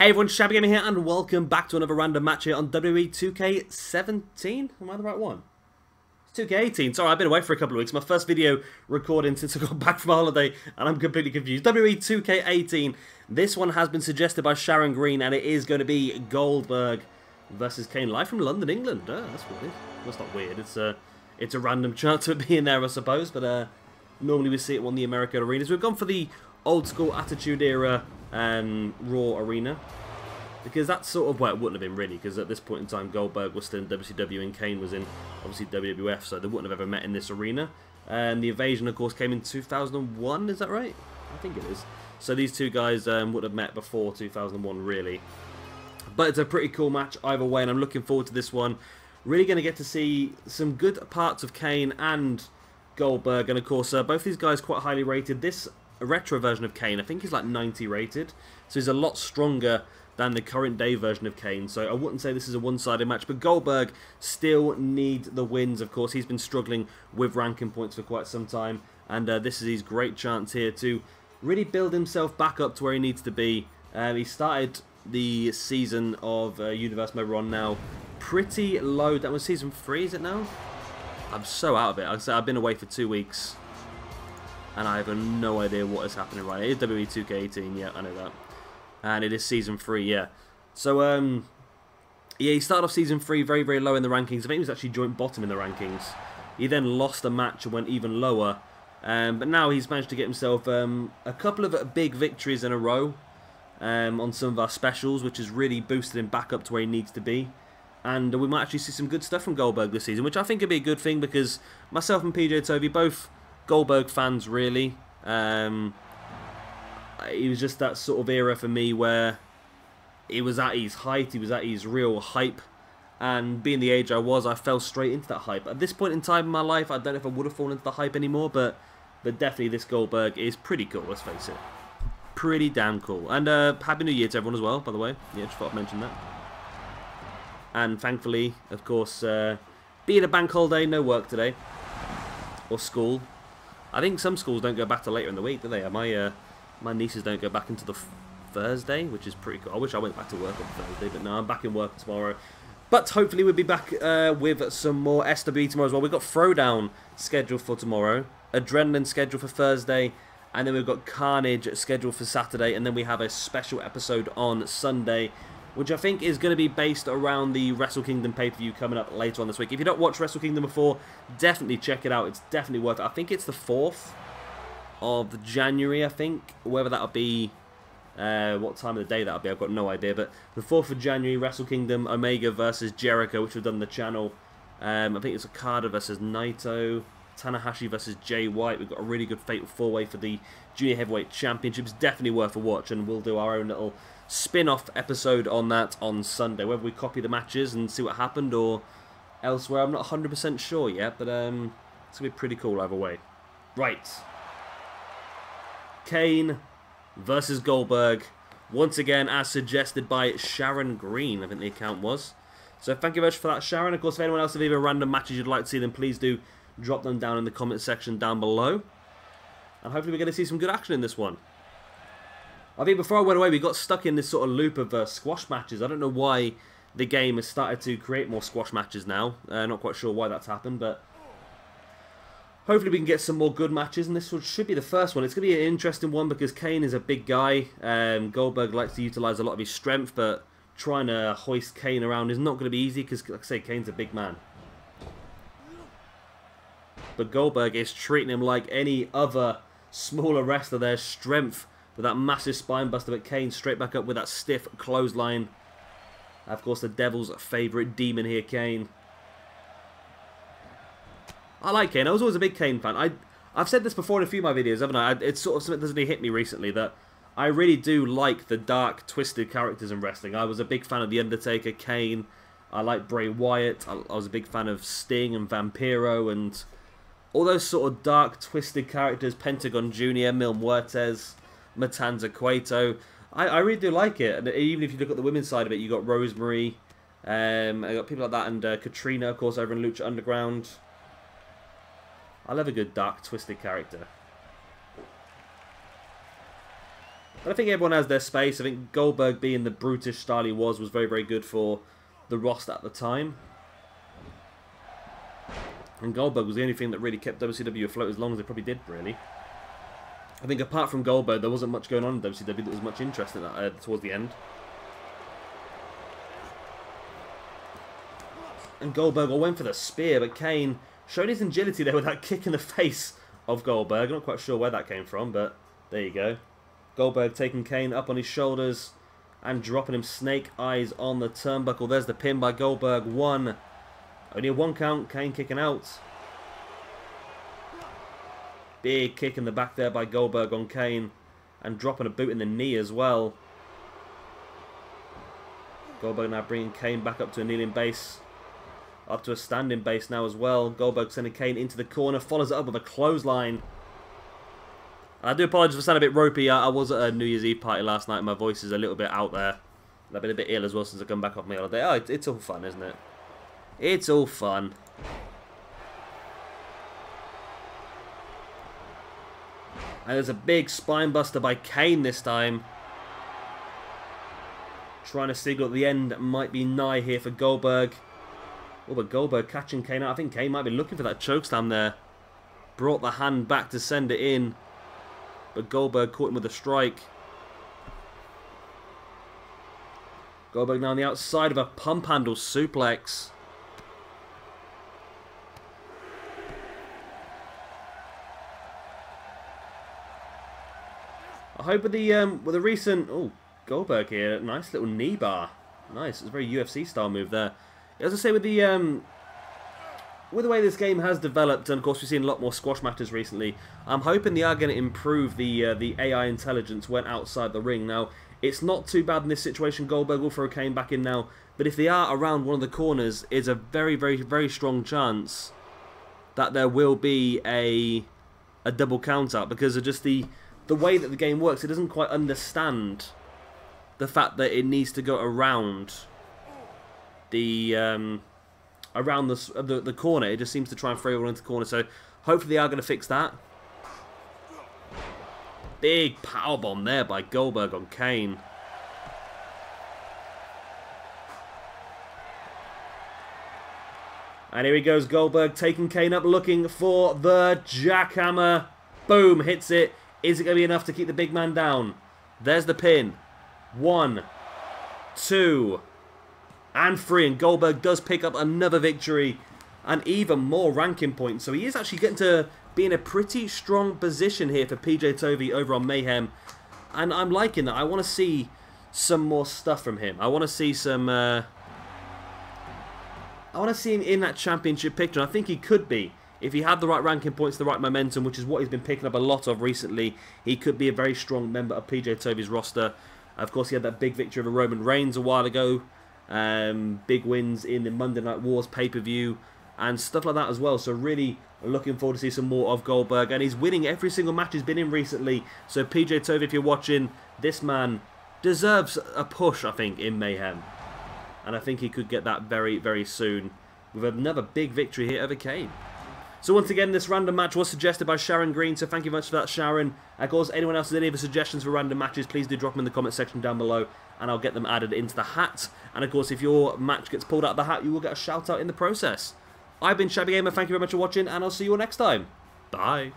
Hey everyone, Shabby Gamer here, and welcome back to another random match here on WWE 2K17. Am I the right one? It's 2K18. Sorry, I've been away for a couple of weeks. My first video recording since I got back from holiday, and I'm completely confused. WWE 2K18. This one has been suggested by Sharon Green, and it is going to be Goldberg versus Kane, live from London, England. Oh, that's weird. Well, it's not weird. It's a random chance of it being there, I suppose. But normally we see it on the American arenas. We've gone for the old school Attitude Era Raw arena, because that's sort of, well, it wouldn't have been really, because at this point in time Goldberg was still in WCW and Kane was in obviously WWF, so they wouldn't have ever met in this arena. And the Invasion, of course, came in 2001, is that right? I think it is. So these two guys would have met before 2001 really, but it's a pretty cool match either way, and I'm looking forward to this one. Really going to get to see some good parts of Kane and Goldberg, and of course both these guys quite highly rated. This retro version of Kane, I think he's like 90 rated, so he's a lot stronger than the current day version of Kane. So I wouldn't say this is a one-sided match, but Goldberg still need the wins. Of course, he's been struggling with ranking points for quite some time, and this is his great chance here to really build himself back up to where he needs to be. He started the season of Universe Mode on now pretty low. That was season 3, is it now? I'm so out of it. Like I said, I've been away for 2 weeks, and I have no idea what is happening right now. It is WWE 2K18, yeah, I know that. And it is season 3, yeah. So, yeah, he started off season 3 very, very low in the rankings. I think he was actually joint bottom in the rankings. He then lost a match and went even lower. But now he's managed to get himself a couple of big victories in a row on some of our specials, which has really boosted him back up to where he needs to be. And we might actually see some good stuff from Goldberg this season, which I think would be a good thing, because myself and PJ Toby, both Goldberg fans really. It was just that sort of era for me where he was at his height, he was at his real hype, and being the age I was, I fell straight into that hype. At this point in time in my life, I don't know if I would have fallen into the hype anymore, but definitely this Goldberg is pretty cool, let's face it. Pretty damn cool. And Happy New Year to everyone as well, by the way. Yeah, just thought I'd mention that. And thankfully, of course, being a bank holiday, no work today. Or school. I think some schools don't go back to later in the week, do they? My nieces don't go back into the Thursday, which is pretty cool. I wish I went back to work on Thursday, but no, I'm back in work tomorrow. But hopefully we'll be back with some more SWE tomorrow as well. We've got Throwdown scheduled for tomorrow, Adrenaline scheduled for Thursday, and then we've got Carnage scheduled for Saturday, and then we have a special episode on Sunday, which I think is going to be based around the Wrestle Kingdom pay-per-view coming up later on this week. If you don't watch Wrestle Kingdom before, definitely check it out. It's definitely worth it. I think it's the 4th of January, I think. Whether that'll be, what time of the day that'll be, I've got no idea. But the 4th of January, Wrestle Kingdom, Omega versus Jericho, which we've done on the channel. I think it's Okada versus Naito, Tanahashi versus Jay White. We've got a really good Fatal 4-Way for the Junior Heavyweight Championship. It's definitely worth a watch, and we'll do our own little spin-off episode on that on Sunday. Whether we copy the matches and see what happened or elsewhere, I'm not 100% sure yet, but it's going to be pretty cool either way. Right. Kane versus Goldberg, once again as suggested by Sharon Green, I think the account was. So thank you very much for that, Sharon. Of course, if anyone else have even random matches you'd like to see, then please do drop them down in the comment section down below. And hopefully we're going to see some good action in this one. I think before I went away, we got stuck in this sort of loop of squash matches. I don't know why the game has started to create more squash matches now. Not quite sure why that's happened, but hopefully we can get some more good matches, and this one should be the first one. It's going to be an interesting one because Kane is a big guy. Goldberg likes to utilise a lot of his strength, but trying to hoist Kane around is not going to be easy because, like I say, Kane's a big man. But Goldberg is treating him like any other smaller wrestler. There's strength with that massive spine buster, but Kane straight back up with that stiff clothesline. Of course, the Devil's favourite demon here, Kane. I like Kane. I was always a big Kane fan. I've said this before in a few of my videos, haven't I? It's sort of something that doesn't really hit me recently, that I really do like the dark, twisted characters in wrestling. I was a big fan of The Undertaker, Kane. I like Bray Wyatt. I was a big fan of Sting and Vampiro and all those sort of dark, twisted characters. Pentagon Jr., Mil Muertes, Matanza Cueto. I really do like it. And even if you look at the women's side of it, you got Rosemary. I got people like that, and Katrina, of course, over in Lucha Underground. I love a good dark, twisted character. But I think everyone has their space. I think Goldberg, being the brutish style he was very, very good for the roster at the time. And Goldberg was the only thing that really kept WCW afloat as long as it probably did, really. I think apart from Goldberg, there wasn't much going on in WCW that was much interesting towards the end. And Goldberg went for the spear, but Kane showed his agility there with that kick in the face of Goldberg. I'm not quite sure where that came from, but there you go. Goldberg taking Kane up on his shoulders and dropping him snake eyes on the turnbuckle. There's the pin by Goldberg. Only a 1 count. Kane kicking out. Big kick in the back there by Goldberg on Kane. And dropping a boot in the knee as well. Goldberg now bringing Kane back up to a kneeling base. Up to a standing base now as well. Goldberg sending Kane into the corner. Follows it up with a clothesline. I do apologise for sounding a bit ropey. I was at a New Year's Eve party last night. My voice is a little bit out there. I've been a bit ill as well since I come back off my holiday. Oh, it's all fun, isn't it? It's all fun. And there's a big spine buster by Kane this time. Trying to signal at the end might be nigh here for Goldberg. Oh, but Goldberg catching Kane out. I think Kane might be looking for that chokeslam there. Brought the hand back to send it in. But Goldberg caught him with a strike. Goldberg now on the outside of a pump handle suplex. I hope with the recent Goldberg here, nice little knee bar. Nice, it's a very UFC style move there. As I say, with the way this game has developed, and of course we've seen a lot more squash matches recently, I'm hoping they are going to improve the AI intelligence when outside the ring. Now, it's not too bad in this situation. Goldberg will throw Kane back in now, but if they are around one of the corners, it's a very, very, very strong chance that there will be a double count out, because of just the way that the game works. It doesn't quite understand the fact that it needs to go around the corner. It just seems to try and throw everyone into the corner. So hopefully they are going to fix that. Big powerbomb there by Goldberg on Kane. And here he goes, Goldberg taking Kane up, looking for the jackhammer. Boom, hits it. Is it going to be enough to keep the big man down? There's the pin. 1, 2, and 3. And Goldberg does pick up another victory and even more ranking points. So he is actually getting to be in a pretty strong position here for PJ Tovey over on Mayhem. And I'm liking that. I want to see some more stuff from him. I want to see some... I want to see him in that championship picture. I think he could be. If he had the right ranking points, the right momentum, which is what he's been picking up a lot of recently, he could be a very strong member of PJ Tovey's roster. Of course, he had that big victory over Roman Reigns a while ago. Big wins in the Monday Night Wars pay-per-view and stuff like that as well. So really looking forward to see some more of Goldberg. And he's winning every single match he's been in recently. So PJ Tovey, if you're watching, this man deserves a push, I think, in Mayhem. And I think he could get that very, very soon with another big victory here over Kane. So once again, this random match was suggested by Sharon Green, so thank you very much for that, Sharon. Of course, anyone else with any other suggestions for random matches, please do drop them in the comment section down below, and I'll get them added into the hat. And of course, if your match gets pulled out of the hat, you will get a shout out in the process. I've been Shabby Gamer, thank you very much for watching, and I'll see you all next time. Bye.